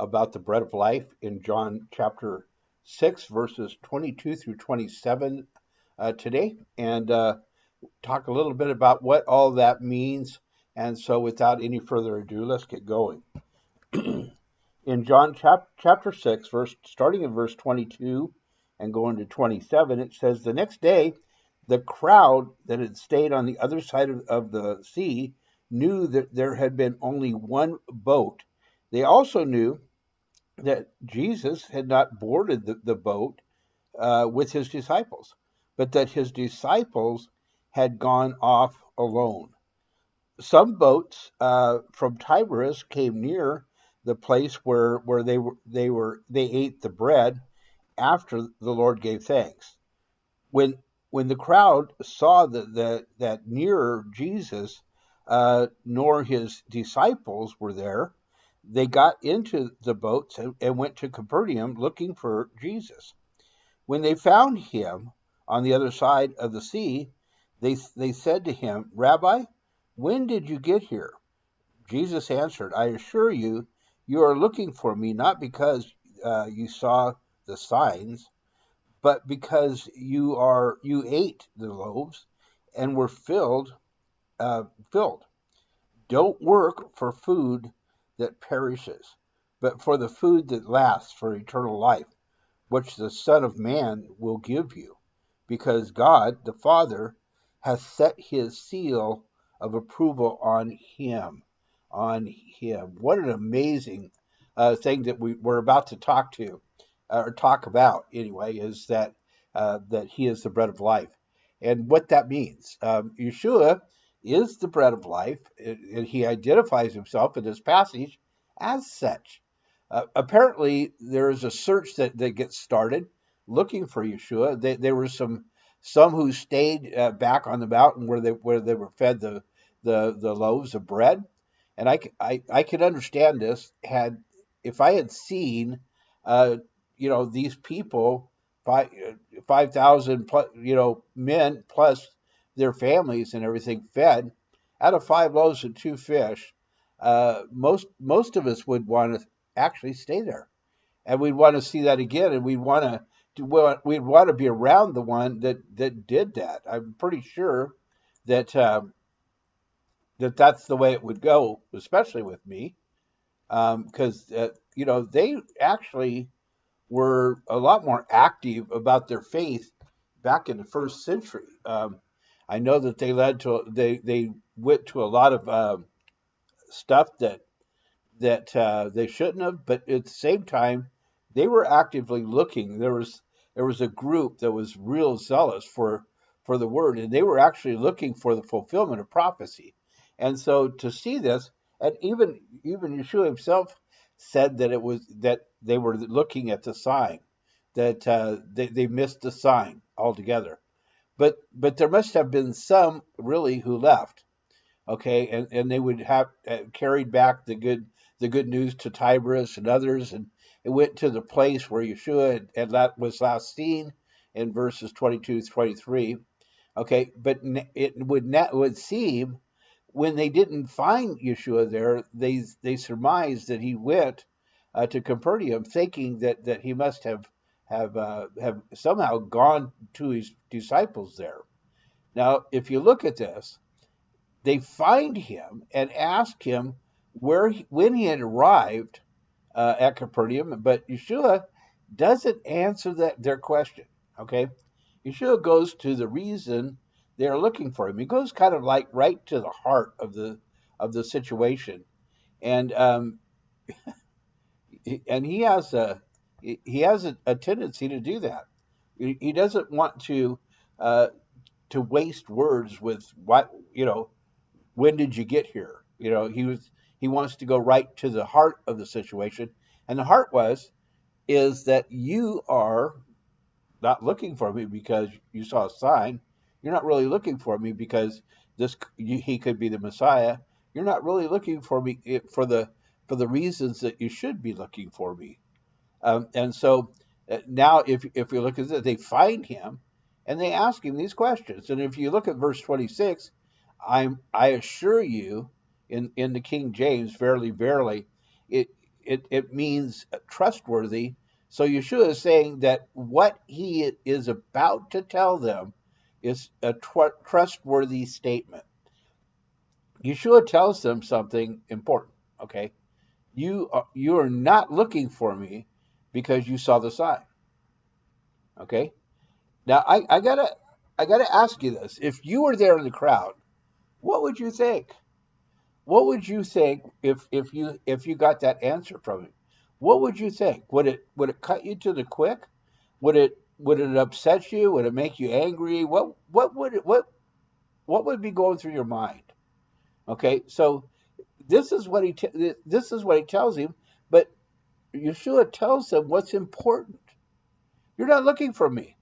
about the bread of life in John chapter 6, verses 22 through 27 today, and talk a little bit about what all that means. And so, without any further ado, let's get going. In John chapter 6, starting in verse 22 and going to 27, it says, "The next day, the crowd that had stayed on the other side of the sea knew that there had been only one boat. They also knew that Jesus had not boarded the boat with his disciples, but that his disciples had gone off alone. Some boats from Tiberias came near the place where they ate the bread after the Lord gave thanks. When the crowd saw that nearer Jesus nor his disciples were there, they got into the boats and went to Capernaum looking for Jesus. When they found him on the other side of the sea, they said to him, 'Rabbi, when did you get here?' Jesus answered, 'I assure you, you are looking for me not because you saw the signs, but because you ate the loaves and were filled. Don't work for food that perishes, but for the food that lasts for eternal life, which the Son of Man will give you, because God, the Father, has set his seal of approval on him. On him. What an amazing thing that we're about to talk about anyway, is that he is the bread of life. And what that means. Yeshua is the bread of life, and he identifies himself in this passage as such. Apparently, there is a search that gets started looking for Yeshua. There were some who stayed back on the mountain where they were fed the loaves of bread, and I could understand this if I had seen uh, these people, 5,000 plus, men plus their families and everything fed out of 5 loaves and 2 fish. Most of us would want to actually stay there, and we'd want to see that again, and we'd want to be around the one that did that. I'm pretty sure that that's the way it would go, especially with me, because they actually were a lot more active about their faith back in the first century. I know that they went to a lot of stuff that they shouldn't have, but at the same time, they were actively looking. There was a group that was real zealous for the word, and they were actually looking for the fulfillment of prophecy. And so to see this, and even Yeshua himself said that it was that they were looking at the sign, that they missed the sign altogether. But there must have been some really who left, okay, and they would have carried back the good news to Tiberias and others, and it went to the place where Yeshua was last seen in verses 22 to 23. Okay, but it would seem when they didn't find Yeshua there, they surmised that he went to Capernaum, thinking that he must have somehow gone to his disciples there. Now, if you look at this, they find him and ask him when he had arrived at Capernaum, but Yeshua doesn't answer their question. Okay, Yeshua goes to the reason they're looking for him. He goes kind of like right to the heart of the situation, and he has a tendency to do that. He doesn't want uh, to waste words with when did you get here? He wants to go right to the heart of the situation, and the heart is that you are not looking for me because you saw a sign. You're not really looking for me because he could be the Messiah. You're not really looking for me for the reasons that you should be looking for me. And so now, if you look at it, they find him and they ask him these questions. And if you look at verse 26, I assure you, in the King James, verily, verily, it it means trustworthy. So Yeshua is saying that what he is about to tell them is a trustworthy statement. Yeshua tells them something important. Okay, you are not looking for me because you saw the sign. Okay, now I gotta ask you this: if you were there in the crowd, what would you think? What would you think if you got that answer from him? What would you think? Would it cut you to the quick? Would it upset you? Would it make you angry? What would be going through your mind? Okay, so this is what he tells him, but Yeshua tells him what's important. You're not looking for me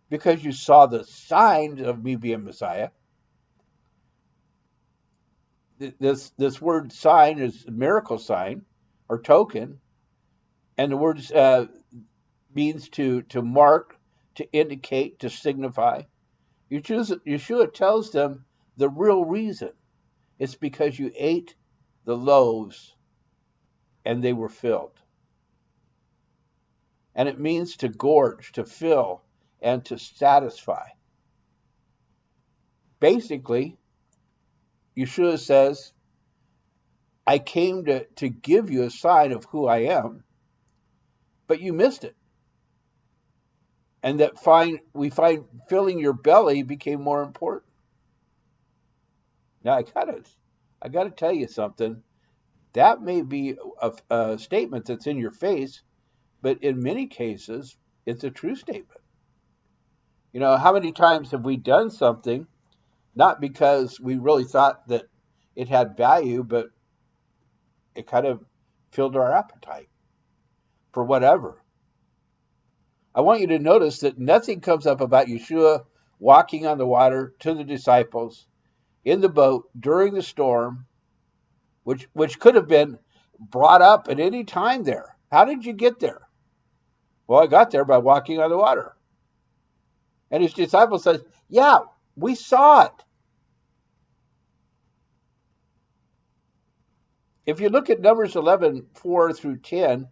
because you saw the signs of me being Messiah. This word sign is miracle sign or token, and the word means to mark, to indicate, to signify. Yeshua tells them the real reason. It's because you ate the loaves and they were filled. And it means to gorge, to fill, and to satisfy. Basically, Yeshua says, I came to give you a sign of who I am, but you missed it. And we find filling your belly became more important. Now I gotta tell you something. That may be a statement that's in your face, but in many cases, it's a true statement. How many times have we done something not because we really thought that it had value, but it kind of filled our appetite for whatever? I want you to notice that nothing comes up about Yeshua walking on the water to the disciples in the boat during the storm, which could have been brought up at any time there. How did you get there? Well, I got there by walking on the water. And his disciples said, yeah, we saw it. If you look at Numbers 11, 4 through 10,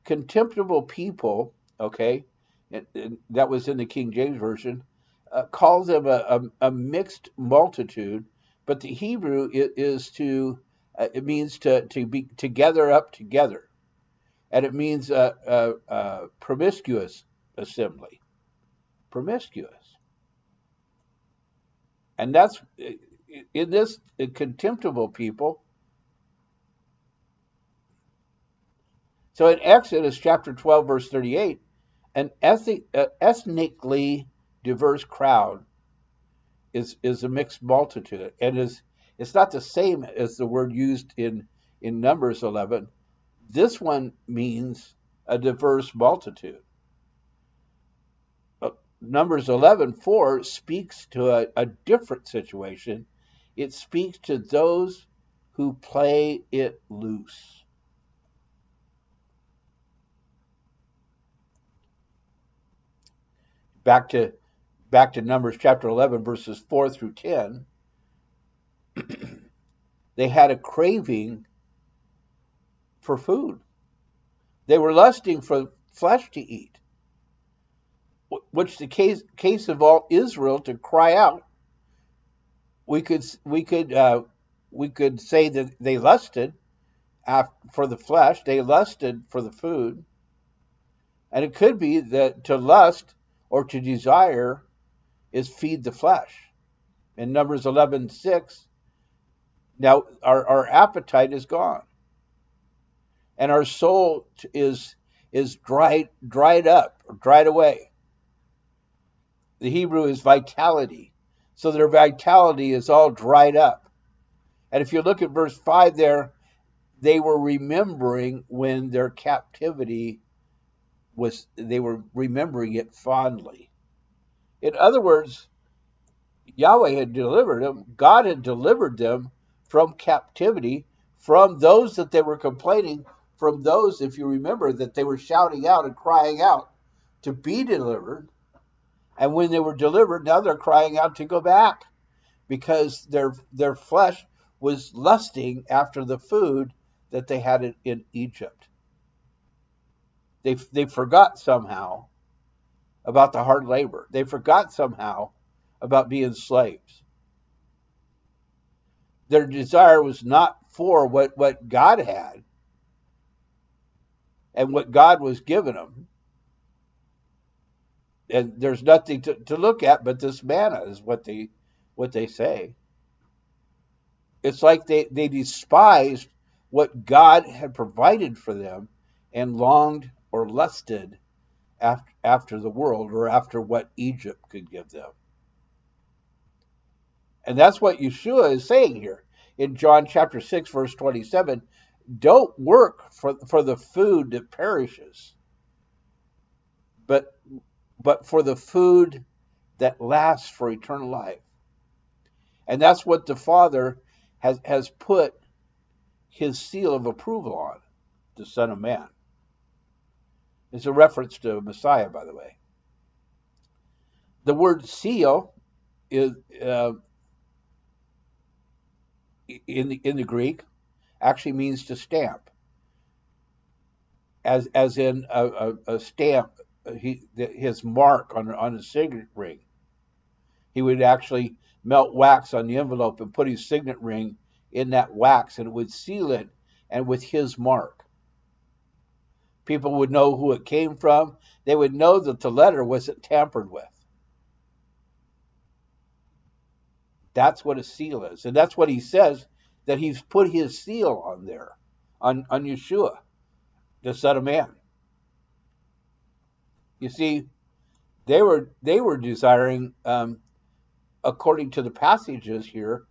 contemptible people, okay, and that was in the King James Version, calls them a mixed multitude, but the Hebrew is it means to be to gather up together, and it means promiscuous assembly, promiscuous, and that's in this contemptible people. So in Exodus chapter 12, verse 38, an ethnically diverse crowd is a mixed multitude, and it's not the same as the word used in Numbers 11. This one means a diverse multitude. Numbers 11:4 speaks to a different situation. It speaks to those who play it loose. Back to Numbers chapter 11, verses 4 through 10, they had a craving for food. They were lusting for flesh to eat, which the case of all Israel to cry out. We could say that they lusted for the flesh. They lusted for the food, and it could be that to lust or to desire is feed the flesh. In Numbers 11:6, now our appetite is gone, and our soul is dried up, or dried away. The Hebrew is vitality, so their vitality is all dried up. And if you look at verse 5 there, they were remembering when their captivity they were remembering it fondly. In other words, Yahweh had delivered them. God had delivered them from captivity, from those that they were complaining, from those, if you remember, that they were shouting out and crying out to be delivered. And when they were delivered, now they're crying out to go back because their flesh was lusting after the food that they had in Egypt. They forgot somehow about the hard labor. They forgot somehow about being slaves. Their desire was not for what God had and what God was giving them. And there's nothing to look at but this manna is what they say. It's like they despised what God had provided for them and longed or lusted after the world or after what Egypt could give them. And that's what Yeshua is saying here in John chapter 6, verse 27. Don't work for the food that perishes, but for the food that lasts for eternal life. And that's what the Father has put his seal of approval on, the Son of Man. It's a reference to Messiah, by the way. The word seal is in the Greek actually means to stamp, as in a stamp, his mark on his signet ring. He would actually melt wax on the envelope and put his signet ring in that wax, and it would seal it, and with his mark. People would know who it came from. They would know that the letter wasn't tampered with. That's what a seal is. And that's what he says, that he's put his seal on there, on Yeshua, the Son of Man. You see, they were desiring, according to the passages here,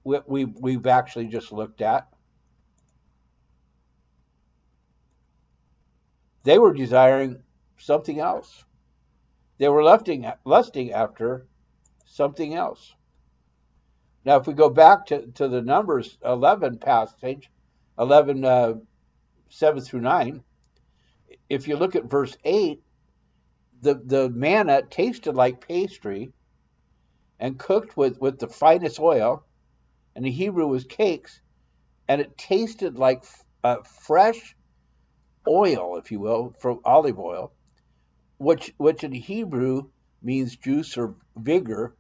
we've actually just looked at. They were desiring something else. They were lusting after something else. Now, if we go back to the Numbers 11 passage, 11, 7 through 9, if you look at verse 8, the manna tasted like pastry and cooked with the finest oil, and the Hebrew was cakes, and it tasted like fresh oil, if you will, from olive oil, which in Hebrew means juice or vigor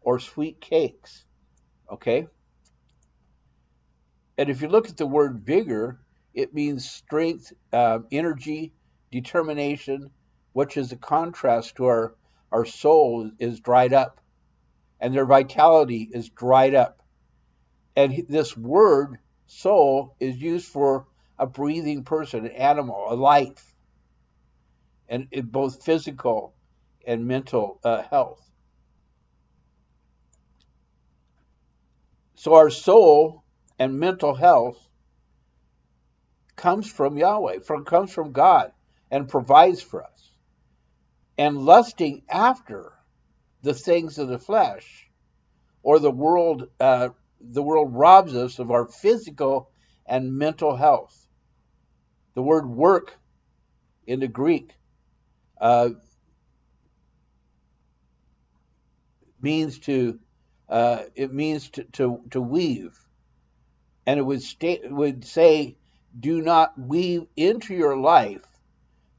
or sweet cakes. Okay? And if you look at the word vigor, it means strength, energy, determination, which is a contrast to our soul is dried up, and their vitality is dried up. And this word, soul, is used for a breathing person, an animal, a life, and in both physical and mental health. So our soul and mental health comes from Yahweh, comes from God, and provides for us. And lusting after the things of the flesh or the world robs us of our physical and mental health. The word work in the Greek means to weave, and it would say, do not weave into your life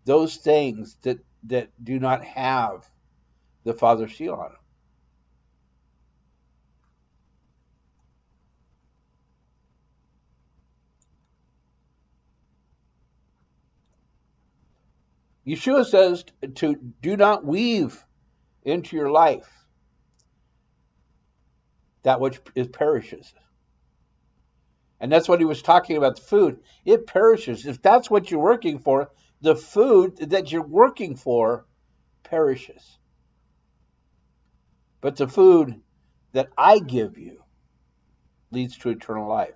those things that do not have the Father's seal on them. Yeshua says to do not weave into your life that which perishes. And that's what he was talking about, the food. It perishes. If that's what you're working for, the food that you're working for perishes. But the food that I give you leads to eternal life.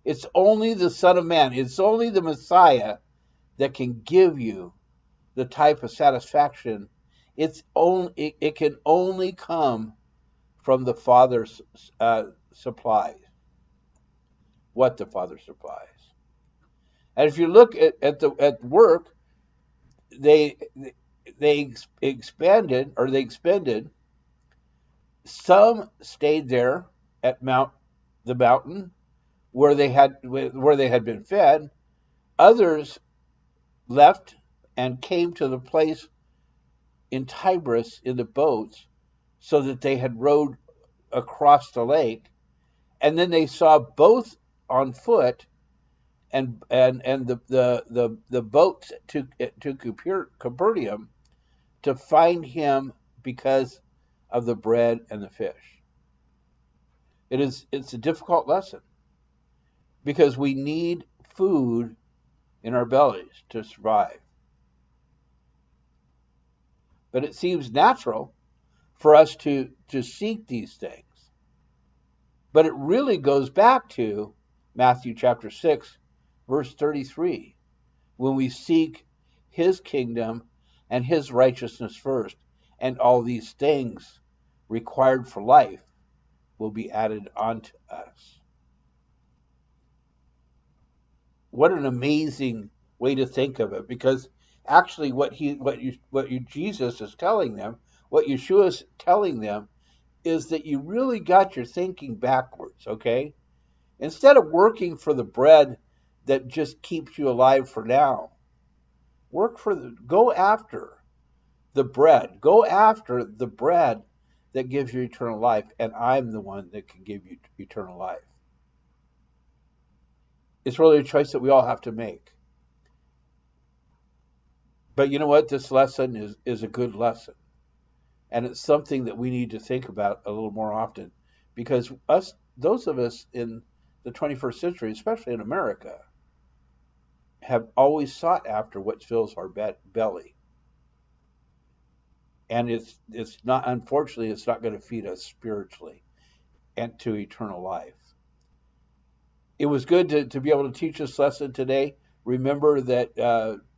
It's only the Son of Man, it's only the Messiah that can give you the type of satisfaction. It can only come from the Father's supplies. What the Father supplies. And if you look at work, they expanded. Some stayed there at the mountain where they had been fed. Others left and came to the place in Tiberias in the boats, so that they had rowed across the lake, and then they saw both on foot, and the boats to Capernaum to find him because of the bread and the fish. It's a difficult lesson because we need food in our bellies to survive. But it seems natural for us to seek these things. But it really goes back to Matthew chapter 6, verse 33, when we seek his kingdom and his righteousness first, and all these things required for life will be added onto us. What an amazing way to think of it, because actually what Jesus is telling them, what Yeshua is telling them, is that you really got your thinking backwards, okay? Instead of working for the bread that just keeps you alive for now, go after the bread. Go after the bread that gives you eternal life, and I'm the one that can give you eternal life. It's really a choice that we all have to make. But you know what? This lesson is a good lesson. And it's something that we need to think about a little more often, because those of us in the 21st century, especially in America, have always sought after what fills our belly. And unfortunately, it's not going to feed us spiritually and to eternal life. It was good to be able to teach this lesson today. Remember that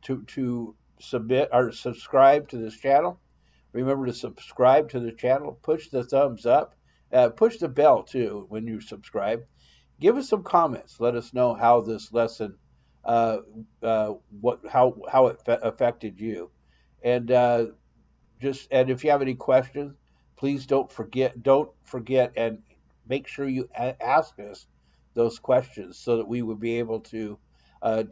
to submit or subscribe to this channel. Remember to subscribe to the channel. Push the thumbs up. Push the bell too when you subscribe. Give us some comments. Let us know how this lesson, how it affected you, and if you have any questions, please don't forget and make sure you ask us those questions so that we would be able to dialogue